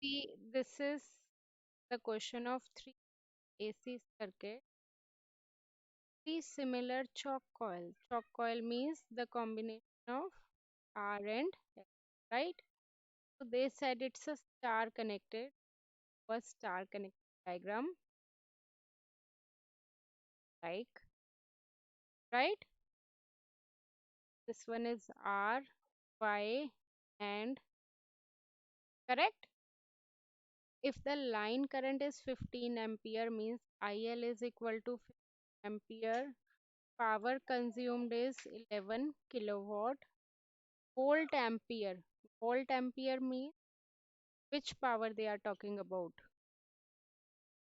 See, this is the question of three AC circuit, three similar chalk coil. Chalk coil means the combination of R and L, right? So they said it's a star connected, a star connected diagram, like, right? This one is R, Y, and correct. If the line current is 15 ampere means IL is equal to 15 ampere. Power consumed is 11 kilowatt. Volt ampere. Volt ampere means which power they are talking about.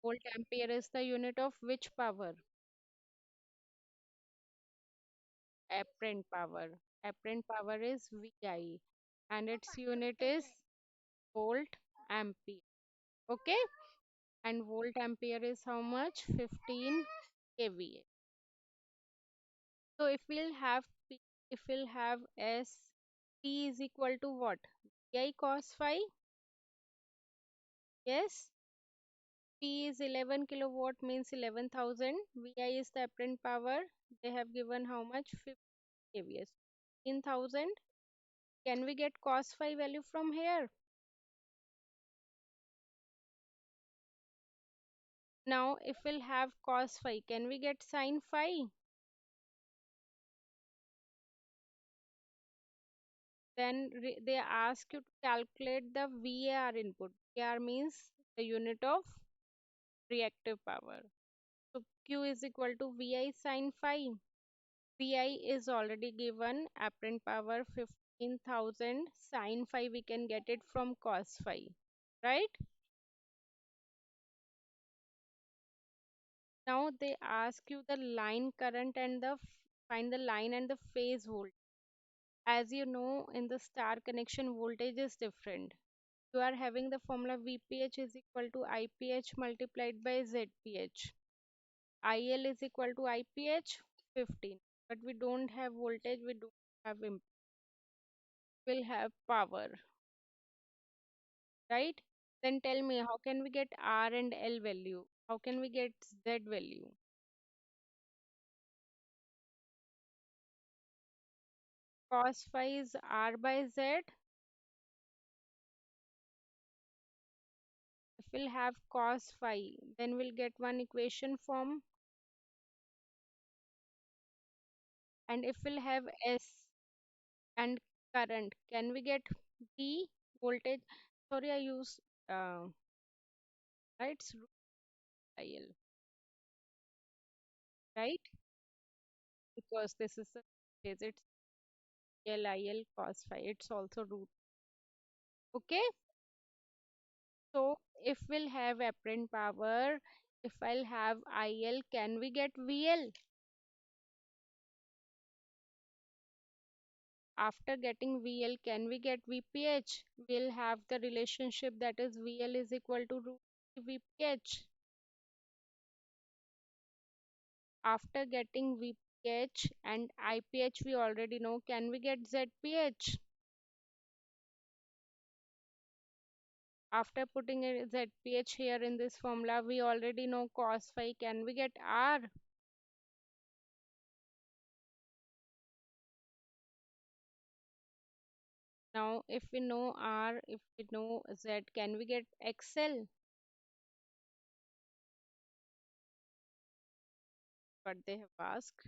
Volt ampere is the unit of which power? Apparent power. Apparent power is VI and its unit is volt ampere. Okay? And volt ampere is how much? 15 kVA. So if we'll have S, P is equal to what? VI cos phi. Yes. P is 11 kilowatt means 11,000. VI is the apparent power. They have given how much? 50 kVA. 15,000. Can we get cos phi value from here? Now, if we'll have cos phi, can we get sin phi? Then they ask you to calculate the VAR input. VAR means the unit of reactive power. So Q is equal to VI sin phi. VI is already given, apparent power 15,000, sin phi we can get it from cos phi, right? Now they ask you the line current and find the line and the phase voltage. As you know, in the star connection, voltage is different. You are having the formula VPH is equal to IPH multiplied by ZPH. IL is equal to IPH 15. But we don't have voltage, we don't have will have power, right? Then tell me, how can we get R and L value? How can we get Z value? Cos phi is R by Z. If we'll have cos phi, then we'll get one equation form. And if we'll have S and current, can we get B voltage? Sorry, I use right, it's root IL, right? Because this is the phase, it's LIL cos phi. It's also root. Okay. So if we'll have apparent power, if I'll have IL, can we get VL? After getting VL, can we get VPH? We'll have the relationship that is VL is equal to root VPH. After getting VPH and IPH, we already know. Can we get ZPH? After putting a ZPH here in this formula, we already know cos phi. Can we get R? Now, if we know R, if we know Z, can we get XL? What they have asked.